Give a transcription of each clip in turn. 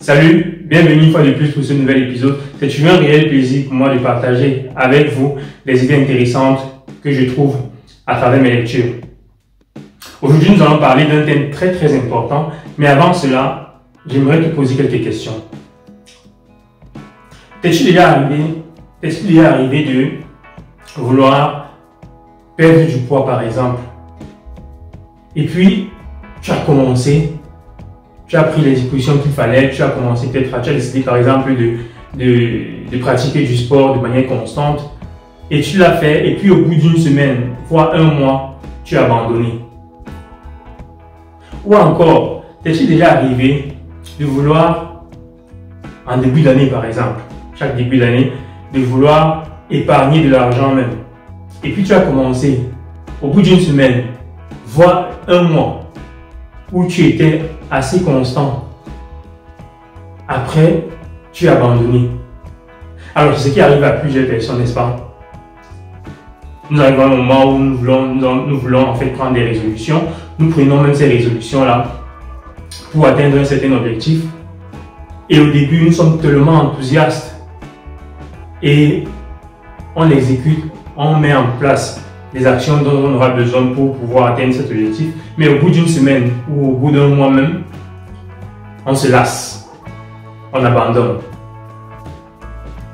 Salut, bienvenue une fois de plus pour ce nouvel épisode. C'est toujours un réel plaisir pour moi de partager avec vous les idées intéressantes que je trouve à travers mes lectures. Aujourd'hui, nous allons parler d'un thème très important, mais avant cela, j'aimerais te poser quelques questions. T'es-il déjà arrivé de vouloir perdre du poids par exemple, et puis tu as commencé, tu as pris les dispositions qu'il fallait, tu as commencé peut-être, tu as décidé par exemple de pratiquer du sport de manière constante, et tu l'as fait, et puis au bout d'une semaine, voire un mois, tu as abandonné. Ou encore, t'es-il déjà arrivé de vouloir, en début d'année par exemple, chaque début d'année, de vouloir épargner de l'argent même. Et puis tu as commencé, au bout d'une semaine, voire un mois, où tu étais assez constant. Après, tu as abandonné. Alors, c'est ce qui arrive à plusieurs personnes, n'est-ce pas? Nous arrivons à un moment où nous voulons en fait prendre des résolutions. Nous prenons même ces résolutions-là pour atteindre un certain objectif. Et au début, nous sommes tellement enthousiastes. Et on exécute, on met en place les actions dont on aura besoin pour pouvoir atteindre cet objectif. Mais au bout d'une semaine ou au bout d'un mois même, on se lasse, on abandonne.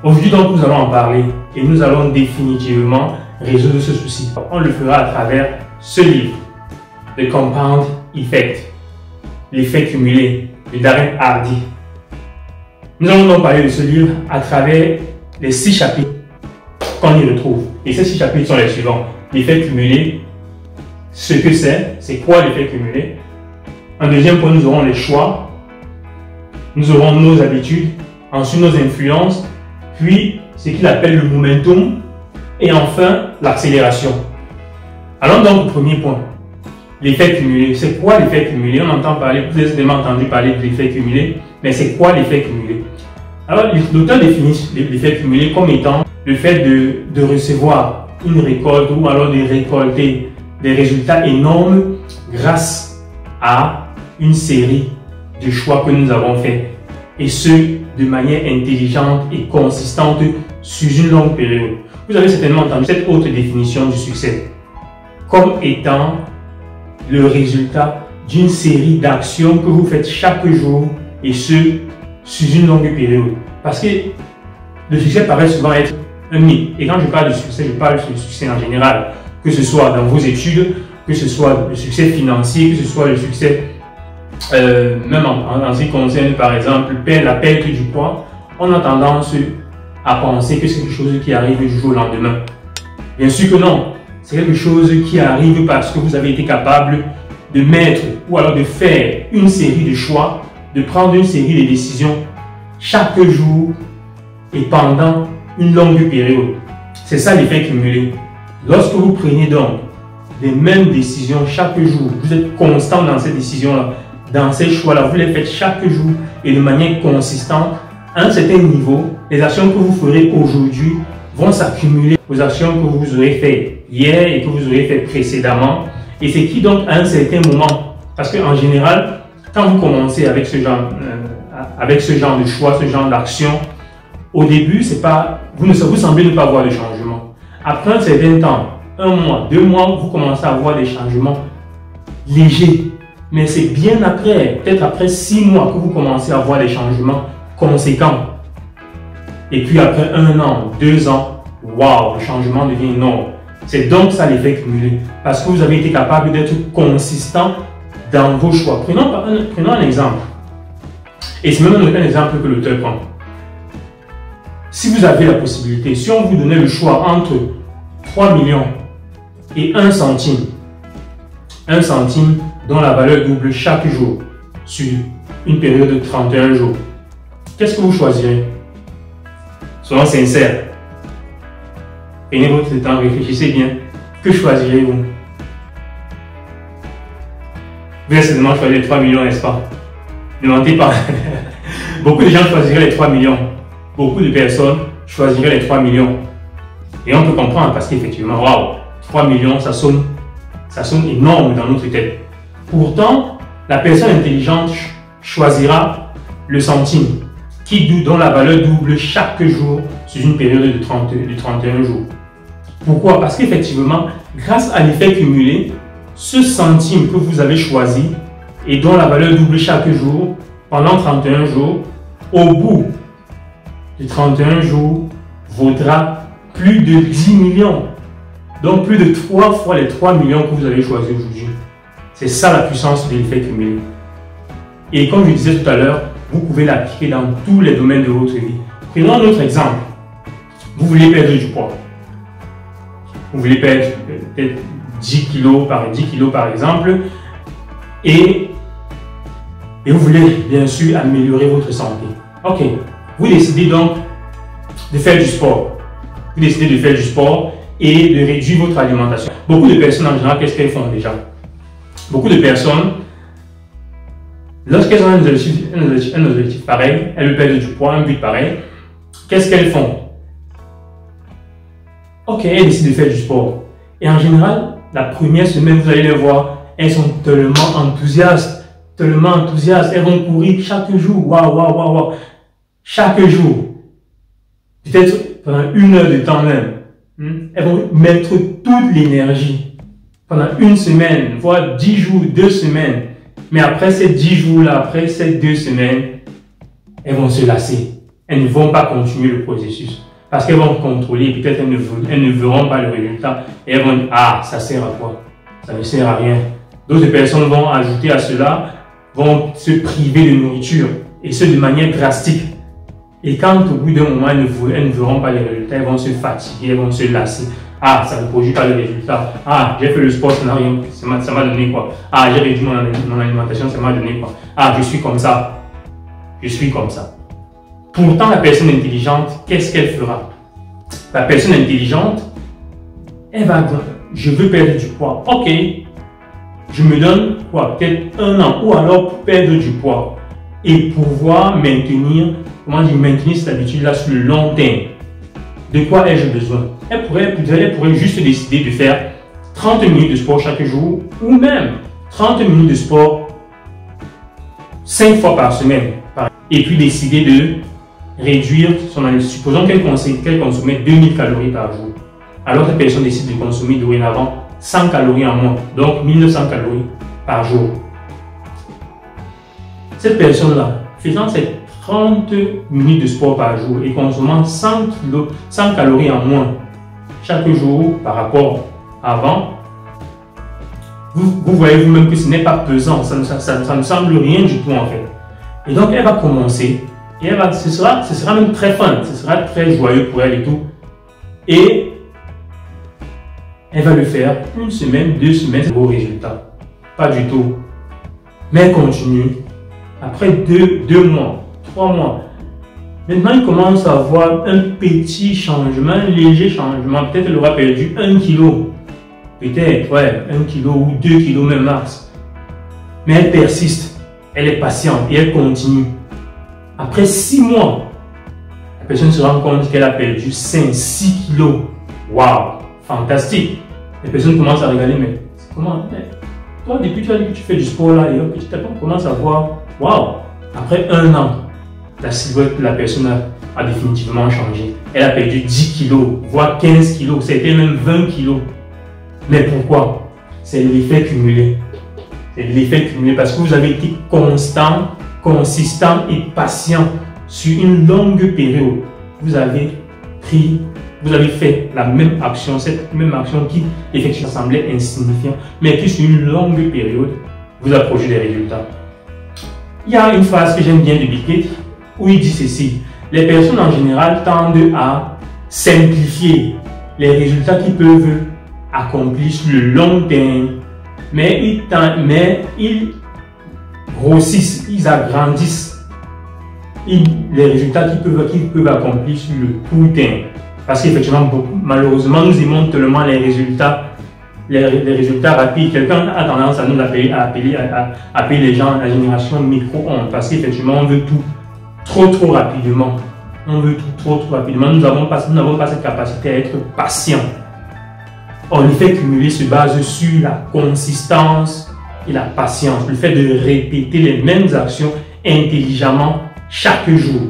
Aujourd'hui donc, nous allons en parler et nous allons définitivement résoudre ce souci. On le fera à travers ce livre, The Compound Effect, l'effet cumulé de Darren Hardy. Nous allons donc parler de ce livre à travers les 6 chapitres qu'on y retrouve. Et ces 6 chapitres sont les suivants. L'effet cumulé, ce que c'est quoi l'effet cumulé. En deuxième point, nous aurons les choix, nous aurons nos habitudes, ensuite nos influences, puis ce qu'il appelle le momentum, et enfin l'accélération. Allons donc au premier point, l'effet cumulé. C'est quoi l'effet cumulé? On entend parler, vous avez certainement entendu parler de l'effet cumulé, mais c'est quoi l'effet cumulé? Alors, l'auteur définit l'effet cumulé comme étant le fait de recevoir une récolte ou alors de récolter des résultats énormes grâce à une série de choix que nous avons faits, et ce de manière intelligente et consistante sur une longue période. Vous avez certainement entendu cette autre définition du succès comme étant le résultat d'une série d'actions que vous faites chaque jour, et ce sur une longue période. Parce que le succès paraît souvent être un mythe. Et quand je parle de succès, je parle du succès en général. Que ce soit dans vos études, que ce soit le succès financier, que ce soit le succès même en ce qui concerne par exemple la perte du poids, on a tendance à penser que c'est quelque chose qui arrive du jour au lendemain. Bien sûr que non. C'est quelque chose qui arrive parce que vous avez été capable de mettre ou alors de faire une série de choix, de prendre une série de décisions chaque jour et pendant une longue période. C'est ça l'effet cumulé. Lorsque vous prenez donc les mêmes décisions chaque jour, vous êtes constant dans ces décisions-là, dans ces choix-là, vous les faites chaque jour et de manière consistante, à un certain niveau, les actions que vous ferez aujourd'hui vont s'accumuler aux actions que vous aurez faites hier et que vous aurez faites précédemment. Et c'est qui donc à un certain moment, parce qu'en général, quand vous commencez avec ce genre de choix, ce genre d'action, au début, vous semblez ne pas voir de changement. Après un certain temps, 1 mois, 2 mois, vous commencez à voir des changements légers. Mais c'est bien après, peut-être après 6 mois, que vous commencez à voir des changements conséquents. Et puis après 1 an, 2 ans, waouh, le changement devient énorme. C'est donc ça l'effet cumulé. Parce que vous avez été capable d'être consistant dans vos choix. Prenons un exemple. Et c'est même un exemple que l'auteur prend. Si vous avez la possibilité, si on vous donnait le choix entre 3 millions et 1 centime dont la valeur double chaque jour sur une période de 31 jours, qu'est-ce que vous choisirez? Soyons sincères. Prenez votre temps, réfléchissez bien. Que choisirez-vous? Vous allez certainement choisir les 3 millions, n'est-ce pas? Ne mentez pas. Beaucoup de gens choisiraient les 3 millions. Beaucoup de personnes choisiraient les 3 millions. Et on peut comprendre parce qu'effectivement, waouh, 3 millions, ça sonne énorme dans notre tête. Pourtant, la personne intelligente choisira le centime, dont la valeur double chaque jour sur une période de 31 jours. Pourquoi? Parce qu'effectivement, grâce à l'effet cumulé, ce centime que vous avez choisi et dont la valeur double chaque jour pendant 31 jours, au bout de 31 jours, vaudra plus de 10 millions. Donc plus de 3 fois les 3 millions que vous avez choisis aujourd'hui. C'est ça la puissance de l'effet cumulé. Et comme je disais tout à l'heure, vous pouvez l'appliquer dans tous les domaines de votre vie. Prenons un autre exemple. Vous voulez perdre du poids. Vous voulez perdre peut-être 10 kilos par exemple. Et vous voulez bien sûr améliorer votre santé. Ok. Vous décidez donc de faire du sport. Vous décidez de faire du sport et de réduire votre alimentation. Beaucoup de personnes en général, qu'est-ce qu'elles font déjà? Beaucoup de personnes, lorsqu'elles ont un objectif pareil, elles veulent perdre du poids, un but pareil, qu'est-ce qu'elles font? Ok, elles décident de faire du sport. Et en général, la première semaine, vous allez les voir, elles sont tellement enthousiastes. Elles vont courir chaque jour. Waouh. Chaque jour. Peut-être pendant 1 heure de temps même. Elles vont mettre toute l'énergie. Pendant 1 semaine, voire 10 jours, 2 semaines. Mais après ces 10 jours-là, après ces 2 semaines, elles vont se lasser. Elles ne vont pas continuer le processus. Parce qu'elles vont contrôler, peut-être elles ne verront pas le résultat. Et elles vont dire, ah, ça sert à quoi? Ça ne sert à rien. D'autres personnes vont ajouter à cela, vont se priver de nourriture. Et ce, de manière drastique. Et quand au bout d'un moment, elles ne verront pas les résultats, elles vont se fatiguer, elles vont se lasser. Ah, ça ne produit pas le résultat. Ah, j'ai fait le sport, ça n'a rien. Ça m'a donné quoi? Ah, j'ai réduit mon alimentation, ça m'a donné quoi? Ah, je suis comme ça. Pourtant, la personne intelligente, qu'est-ce qu'elle fera? La personne intelligente, elle va dire, je veux perdre du poids. Ok, je me donne quoi? Peut-être 1 an ou alors pour perdre du poids et pouvoir maintenir cette habitude-là sur le long terme. De quoi ai-je besoin? Elle pourrait juste décider de faire 30 minutes de sport chaque jour ou même 30 minutes de sport 5 fois par semaine. Et puis décider de réduire son alimentation. Supposons qu'elle consommait 2000 calories par jour. Alors cette personne décide de consommer dorénavant 100 calories en moins, donc 1900 calories par jour. Cette personne-là, faisant ces 30 minutes de sport par jour et consommant 100 calories en moins chaque jour par rapport à avant, vous voyez vous-même que ce n'est pas pesant, ça ne semble rien du tout en fait. Et donc elle va commencer, et ce sera même très fun, ce sera très joyeux pour elle et tout. Et elle va le faire 1 semaine, 2 semaines, c'est beau résultat. Pas du tout. Mais elle continue. Après 2 mois, 3 mois, maintenant il commence à avoir un petit changement, un léger changement. Peut-être elle aura perdu 1 kilo. Peut-être, ouais, 1 kilo ou 2 kilos même max. Mais elle persiste, elle est patiente et elle continue. Après 6 mois, la personne se rend compte qu'elle a perdu 5-6 kilos. Waouh, fantastique. Les personnes commencent à regarder, mais comment? Toi, depuis tu as dit que tu fais du sport là, et petit à petit, on commence à voir, waouh, après 1 an, la silhouette de la personne a définitivement changé. Elle a perdu 10 kilos, voire 15 kilos, c'était même 20 kilos. Mais pourquoi? C'est l'effet cumulé. C'est l'effet cumulé parce que vous avez été constant, consistant et patient sur une longue période. Vous avez fait la même action, cette même action qui effectivement semblait insignifiante, mais qui sur une longue période vous a produit des résultats. Il y a une phrase que j'aime bien de Bill Gates où il dit ceci: les personnes en général tendent à simplifier les résultats qu'ils peuvent accomplir sur le long terme, mais ils grossissent, ils agrandissent les résultats qu'ils peuvent accomplir sur le court terme. Parce qu'effectivement, malheureusement, nous aimons tellement les résultats rapides. Quelqu'un a tendance à nous appeler les gens la génération micro-ondes. Parce qu'effectivement, on veut tout trop rapidement. On veut tout trop rapidement. Nous n'avons pas cette capacité à être patient. Or, l'effet cumulé se base sur la consistance et la patience. Le fait de répéter les mêmes actions intelligemment chaque jour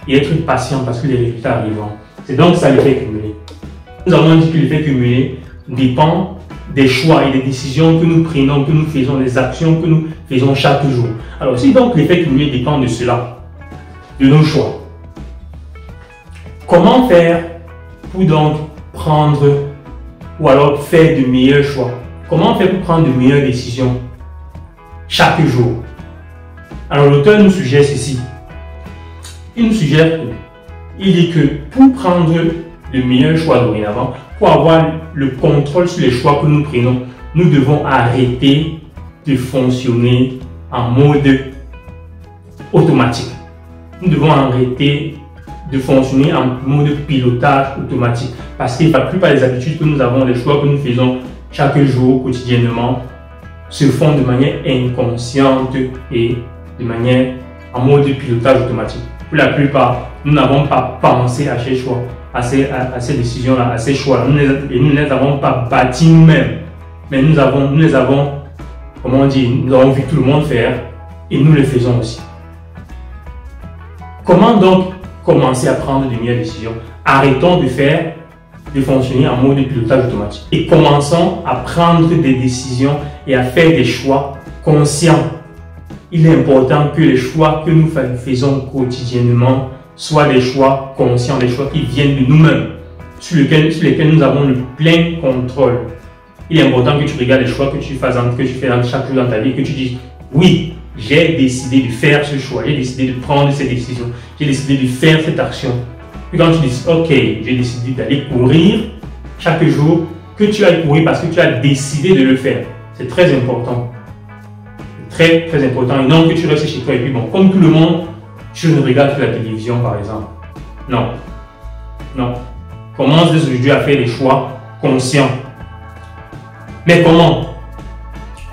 et être patient parce que les résultats arriveront. C'est donc ça l'effet cumulé. Nous avons dit que l'effet cumulé dépend des choix et des décisions que nous prenons, que nous faisons, des actions que nous faisons chaque jour. Alors si donc l'effet cumulé dépend de cela, de nos choix, comment faire pour donc prendre ou alors faire de meilleurs choix? Comment faire pour prendre de meilleures décisions chaque jour? Alors l'auteur nous suggère ceci. Il nous suggère, il dit que pour prendre le meilleur choix dorénavant, pour avoir le contrôle sur les choix que nous prenons, nous devons arrêter de fonctionner en mode automatique. Nous devons arrêter de fonctionner en mode pilotage automatique. Parce que la plupart des habitudes que nous avons, les choix que nous faisons chaque jour, quotidiennement, se font de manière inconsciente et de manière en mode pilotage automatique. Pour la plupart, nous n'avons pas pensé à ces choix, à ces décisions-là, à ces choix-là. Et nous ne les avons pas bâtis nous-mêmes. Mais nous les avons, comment on dit, nous avons vu tout le monde faire et nous le faisons aussi. Comment donc commencer à prendre de meilleures décisions? Arrêtons de fonctionner en mode pilotage automatique et commençons à prendre des décisions et à faire des choix conscients. Il est important que les choix que nous faisons quotidiennement soient des choix conscients, des choix qui viennent de nous-mêmes, sur lesquels nous avons le plein contrôle. Il est important que tu regardes les choix que tu fais chaque jour dans ta vie, que tu dises oui, j'ai décidé de faire ce choix, j'ai décidé de prendre cette décision, j'ai décidé de faire cette action. Puis quand tu dis ok, j'ai décidé d'aller courir chaque jour, que tu ailles courir parce que tu as décidé de le faire. C'est très important. Très très important. Et non que tu restes chez toi et puis bon, comme tout le monde, tu ne regardes que la télévision par exemple. Non. Non. Commence dès aujourd'hui à faire des choix conscients. Mais comment?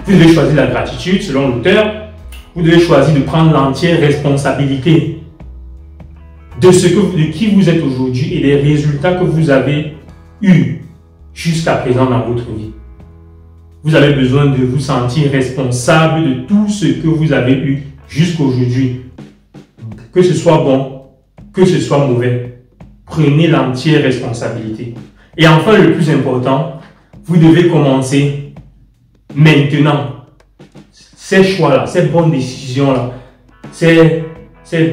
Vous devez choisir la gratitude selon l'auteur. Vous devez choisir de prendre l'entière responsabilité de qui vous êtes aujourd'hui et des résultats que vous avez eus jusqu'à présent dans votre vie. Vous avez besoin de vous sentir responsable de tout ce que vous avez eu jusqu'aujourd'hui. Que ce soit bon, que ce soit mauvais. Prenez l'entière responsabilité. Et enfin, le plus important, vous devez commencer maintenant. Ces choix-là, ces bonnes décisions-là, ces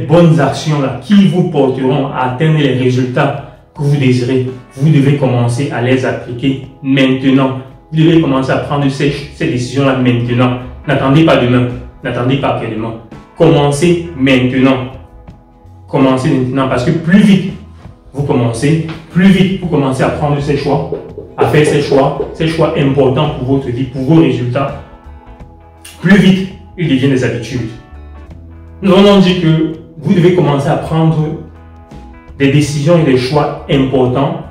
bonnes actions-là qui vous porteront à atteindre les résultats que vous désirez, vous devez commencer à les appliquer maintenant. Vous devez commencer à prendre ces décisions-là maintenant. N'attendez pas demain, n'attendez pas après-demain. Commencez maintenant. Commencez maintenant parce que plus vite vous commencez, plus vite vous commencez à prendre ces choix, à faire ces choix importants pour votre vie, pour vos résultats. Plus vite, ils deviennent des habitudes. Nous avons dit que vous devez commencer à prendre des décisions et des choix importants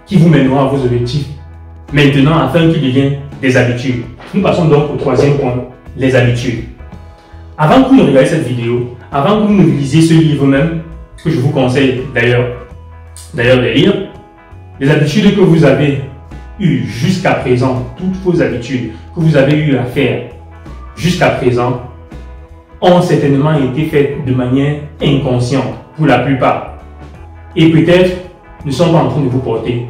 qui vous mèneront à vos objectifs maintenant afin qu'ils deviennent des habitudes. Nous passons donc au troisième point, les habitudes. Avant que vous ne regardiez cette vidéo, avant que vous ne lisiez ce livre même, que je vous conseille d'ailleurs de lire, les habitudes que vous avez eues jusqu'à présent, toutes vos habitudes que vous avez eu à faire jusqu'à présent, ont certainement été faites de manière inconsciente pour la plupart. Et peut-être ne sont pas en train de vous porter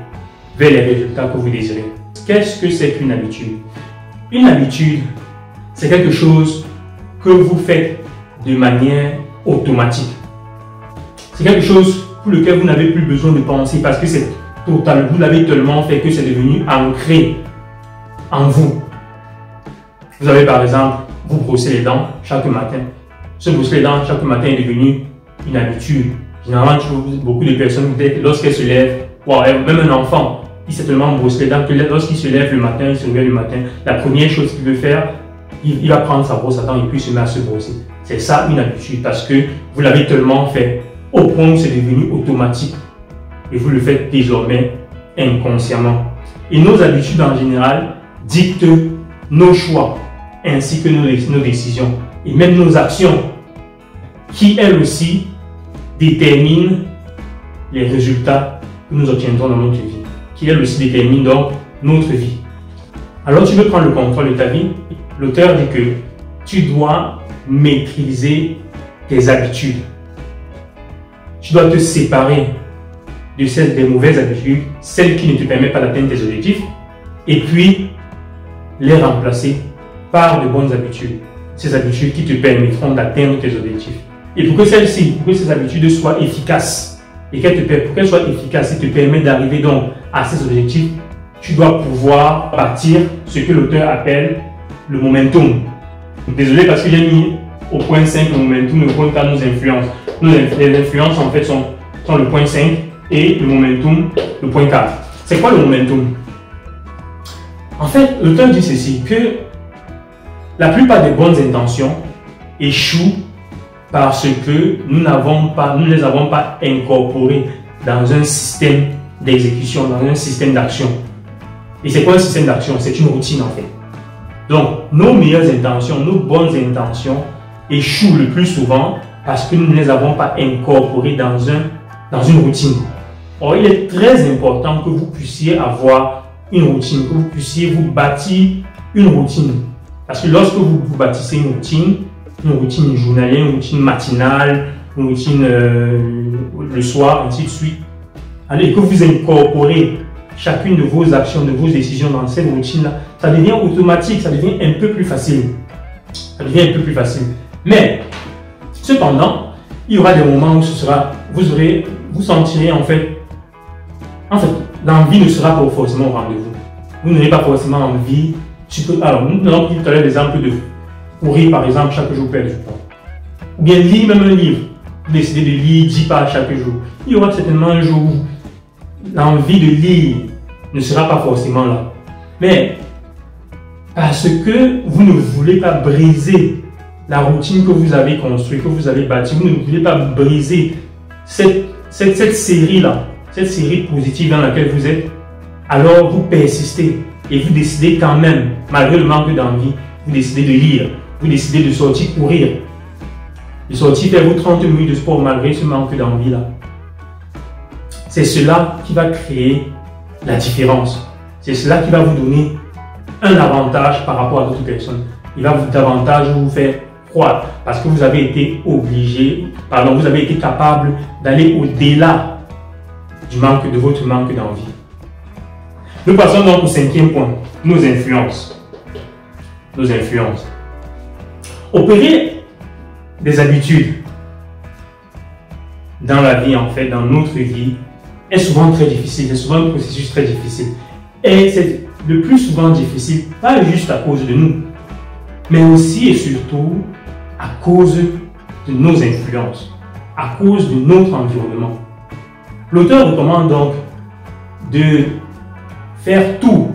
vers les résultats que vous désirez. Qu'est-ce que c'est qu'une habitude? Une habitude, c'est quelque chose que vous faites de manière automatique. C'est quelque chose pour lequel vous n'avez plus besoin de penser parce que c'est total. Vous l'avez tellement fait que c'est devenu ancré en vous. Vous avez par exemple, vous brossez les dents chaque matin. Se brosser les dents chaque matin est devenu une habitude. Généralement, beaucoup de personnes, lorsqu'elles se lèvent, même un enfant, il s'est tellement brossé les dents que lorsqu'il se lève le matin, il se réveille le matin, la première chose qu'il veut faire, il va prendre sa brosse à dents et puis se met à se brosser. C'est ça une habitude parce que vous l'avez tellement fait au point où c'est devenu automatique et vous le faites désormais inconsciemment. Et nos habitudes en général dictent nos choix ainsi que nos décisions et même nos actions qui elles aussi déterminent les résultats que nous obtiendrons dans notre vie, qui elles aussi déterminent donc notre vie. Alors tu veux prendre le contrôle de ta vie? L'auteur dit que tu dois maîtriser tes habitudes. Tu dois te séparer de celles des mauvaises habitudes, celles qui ne te permettent pas d'atteindre tes objectifs, et puis les remplacer par de bonnes habitudes. Ces habitudes qui te permettront d'atteindre tes objectifs. Et pour que celles-ci, pour que ces habitudes soient efficaces, et pour qu'elles soient efficaces et te permettent d'arriver donc à ces objectifs, tu dois pouvoir bâtir ce que l'auteur appelle le momentum. Désolé parce que j'ai mis au point 5 le momentum, le point 4 nous influence. Les influences en fait sont le point 5 et le momentum le point 4. C'est quoi le momentum? En fait, l'auteur dit ceci, que la plupart des bonnes intentions échouent parce que nous ne les avons pas incorporées dans un système d'exécution, dans un système d'action. Et c'est quoi un système d'action? C'est une routine en fait. Donc, nos meilleures intentions, nos bonnes intentions échouent le plus souvent parce que nous ne les avons pas incorporées dans une routine. Or, il est très important que vous puissiez avoir une routine, que vous puissiez vous bâtir une routine. Parce que lorsque vous bâtissez une routine journalière, une routine matinale, une routine le soir, ainsi de suite, et que vous incorporez chacune de vos actions, de vos décisions dans cette routine-là, ça devient automatique, ça devient un peu plus facile. Ça devient un peu plus facile. Mais, cependant, il y aura des moments où vous sentirez en fait, l'envie ne sera pas forcément au rendez-vous. Vous n'aurez pas forcément envie. Alors, nous avons pris tout à l'heure l'exemple de courir, par exemple, chaque jour perdre du poids. Ou bien lire même un livre. Vous décidez de lire 10 pages chaque jour. Il y aura certainement un jour où l'envie de lire ne sera pas forcément là. Mais parce que vous ne voulez pas briser la routine que vous avez construite, que vous avez bâtie, vous ne voulez pas briser cette série-là, cette série positive dans laquelle vous êtes, alors vous persistez et vous décidez quand même, malgré le manque d'envie, vous décidez de lire, vous décidez de sortir courir, de sortir faire vos 30 minutes de sport malgré ce manque d'envie-là. C'est cela qui va créer la différence. C'est cela qui va vous donner un avantage par rapport à d'autres personnes. Il va davantage vous faire croire parce que vous avez été vous avez été capable d'aller au-delà de votre manque d'envie. Nous passons donc au 5e point, nos influences. Nos influences. Opérer des habitudes dans la vie, en fait, dans notre vie, est souvent très difficile. C'est souvent un processus très difficile. Et c'est le plus souvent difficile, pas juste à cause de nous, mais aussi et surtout à cause de nos influences, à cause de notre environnement. L'auteur recommande donc de faire tout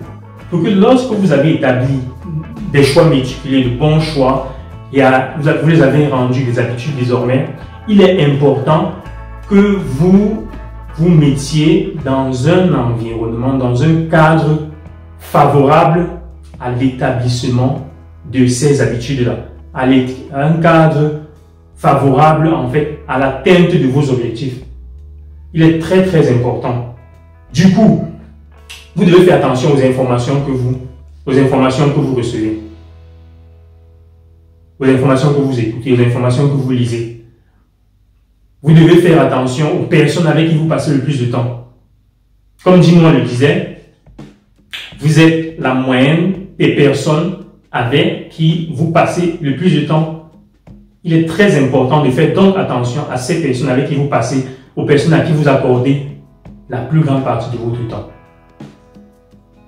pour que lorsque vous avez établi des choix méticulés, de bons choix, vous les avez rendus des habitudes désormais, il est important que vous vous mettiez dans un environnement, dans un cadre favorable à l'établissement de ces habitudes-là, à un cadre favorable en fait à l'atteinte de vos objectifs. Il est très très important. Du coup, vous devez faire attention aux informations que vous recevez, aux informations que vous écoutez, aux informations que vous lisez. Vous devez faire attention aux personnes avec qui vous passez le plus de temps. Comme Dimon le disait, vous êtes la moyenne des personnes avec qui vous passez le plus de temps. Il est très important de faire donc attention à ces personnes avec qui vous passez, aux personnes à qui vous accordez la plus grande partie de votre temps.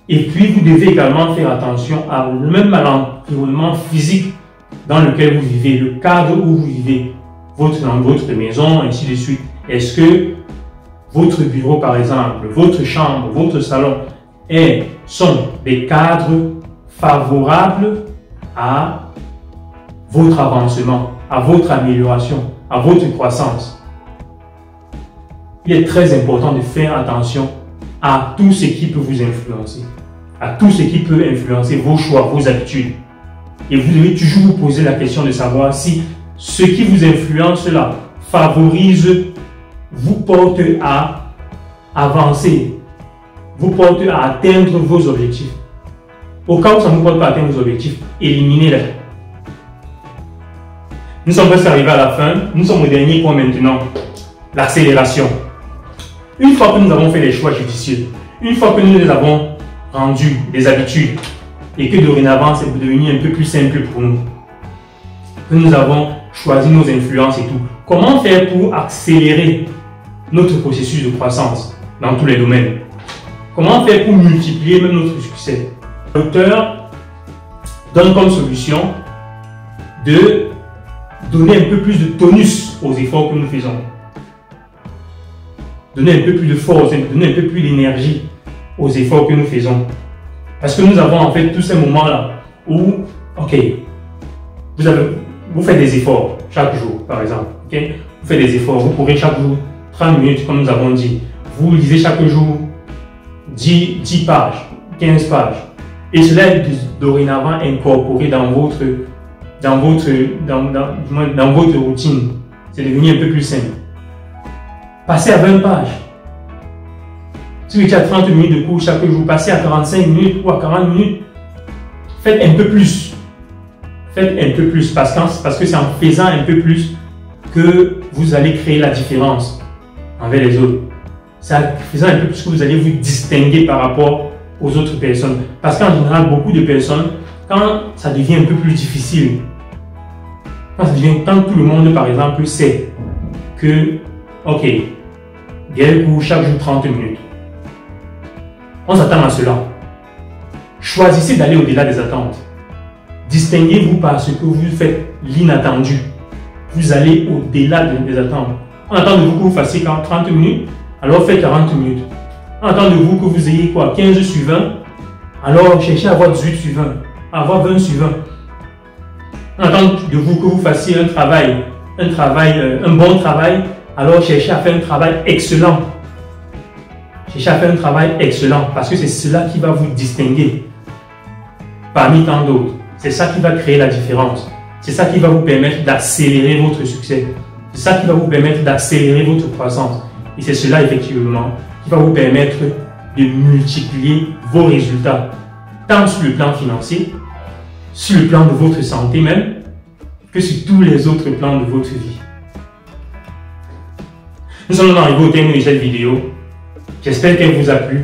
Et puis, vous devez également faire attention à l'environnement physique dans lequel vous vivez, le cadre où vous vivez, dans votre maison, ainsi de suite. Est-ce que votre bureau, par exemple, votre chambre, votre salon sont des cadres favorables à votre avancement, à votre amélioration, à votre croissance? Il est très important de faire attention à tout ce qui peut vous influencer, à tout ce qui peut influencer vos choix, vos habitudes. Et vous devez toujours vous poser la question de savoir si ce qui vous influence là favorise, vous porte à avancer, vous porte à atteindre vos objectifs. Au cas où ça ne vous porte pas à atteindre vos objectifs, éliminez-les. Nous sommes presque arrivés à la fin. Nous sommes au dernier point maintenant, l'accélération. Une fois que nous avons fait des choix judicieux, une fois que nous les avons rendus des habitudes et que dorénavant c'est devenu un peu plus simple pour nous, que nous avons choisi nos influences et tout, comment faire pour accélérer notre processus de croissance dans tous les domaines? Comment faire pour multiplier même notre succès? L'auteur donne comme solution de donner un peu plus de tonus aux efforts que nous faisons. Donner un peu plus de force, donner un peu plus d'énergie aux efforts que nous faisons. Parce que nous avons en fait tous ces moments-là où, ok, vous faites des efforts chaque jour, par exemple. Okay? Vous faites des efforts, vous courez chaque jour 30 minutes, comme nous avons dit. Vous lisez chaque jour 10 pages, 15 pages. Et cela est dorénavant incorporé dans votre routine. C'est devenu un peu plus simple. Passez à 20 pages. Si vous étiez à 30 minutes de cours chaque jour, passez à 45 minutes ou à 40 minutes. Faites un peu plus. Faites un peu plus parce que c'est en faisant un peu plus que vous allez créer la différence envers les autres. C'est en faisant un peu plus que vous allez vous distinguer par rapport aux autres personnes. Parce qu'en général, beaucoup de personnes, quand ça devient un peu plus difficile, quand tout le monde, par exemple, sait que, ok, Gaël court chaque jour 30 minutes. On s'attend à cela. Choisissez d'aller au-delà des attentes. Distinguez-vous parce que vous faites l'inattendu. Vous allez au-delà des attentes. On attend de vous que vous fassiez 30 minutes, alors faites 40 minutes. On attend de vous que vous ayez 15 sur 20, alors cherchez à avoir 18 sur 20, à avoir 20 sur 20. On attend de vous que vous fassiez un bon travail, alors cherchez à faire un travail excellent. Cherchez à faire un travail excellent parce que c'est cela qui va vous distinguer parmi tant d'autres. C'est ça qui va créer la différence. C'est ça qui va vous permettre d'accélérer votre succès. C'est ça qui va vous permettre d'accélérer votre croissance. Et c'est cela effectivement qui va vous permettre de multiplier vos résultats, tant sur le plan financier, sur le plan de votre santé même, que sur tous les autres plans de votre vie. Nous sommes arrivés au terme de cette vidéo. J'espère qu'elle vous a plu.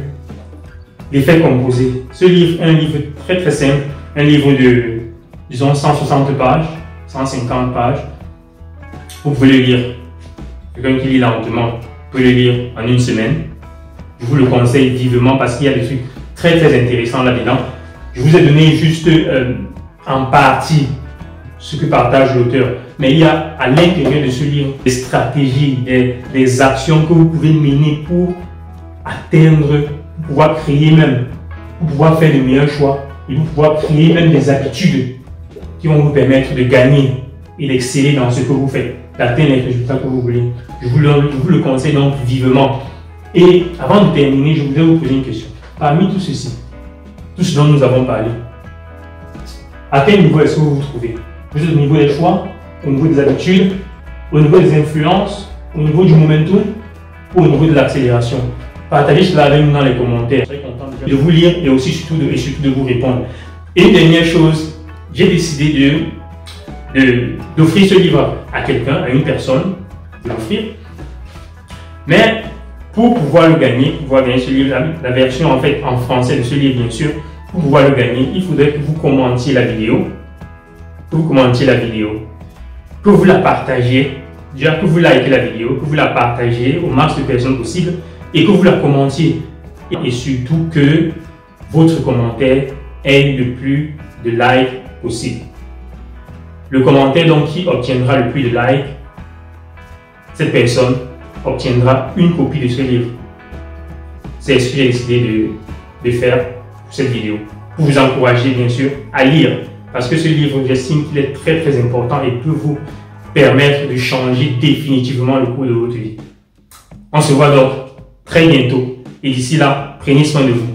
L'effet composé. Ce livre est un livre très très simple, un livre de, disons, 160 pages, 150 pages. Vous pouvez le lire. Quelqu'un qui lit lentement peut le lire en une semaine. Je vous le conseille vivement parce qu'il y a des trucs très très intéressants là-dedans. Je vous ai donné juste en partie ce que partage l'auteur. Mais il y a à l'intérieur de ce livre des stratégies, des actions que vous pouvez mener pour atteindre, pour pouvoir créer même, pour pouvoir faire de meilleurs choix et pour pouvoir créer même des habitudes qui vont vous permettre de gagner et d'exceller dans ce que vous faites, d'atteindre les résultats que vous voulez. Je vous le conseille donc vivement. Et avant de terminer, je voudrais vous poser une question. Parmi tout ceci, tout ce dont nous avons parlé, à quel niveau est-ce que vous vous trouvez? Vous êtes au niveau des choix, au niveau des habitudes, au niveau des influences, au niveau du momentum ou au niveau de l'accélération? Partagez cela avec nous dans les commentaires. Je serai content de vous lire et aussi surtout de vous répondre. Et une dernière chose, j'ai décidé d'offrir ce livre à quelqu'un, à une personne, de l'offrir. Mais pour pouvoir le gagner, pour pouvoir gagner ce livre, la version en fait en français de ce livre bien sûr, pour pouvoir le gagner, il faudrait que vous commentiez la vidéo, que vous la partagiez, déjà que vous likez la vidéo, que vous la partagez au max de personnes possible et que vous la commentiez. Et surtout que votre commentaire ait le plus de likes possible. Le commentaire donc qui obtiendra le plus de likes, cette personne obtiendra une copie de ce livre. C'est ce que j'ai décidé de faire pour cette vidéo. Pour vous encourager bien sûr à lire. Parce que ce livre, j'estime qu'il est très très important et peut vous permettre de changer définitivement le cours de votre vie. On se voit donc très bientôt. Et d'ici là, prenez soin de vous.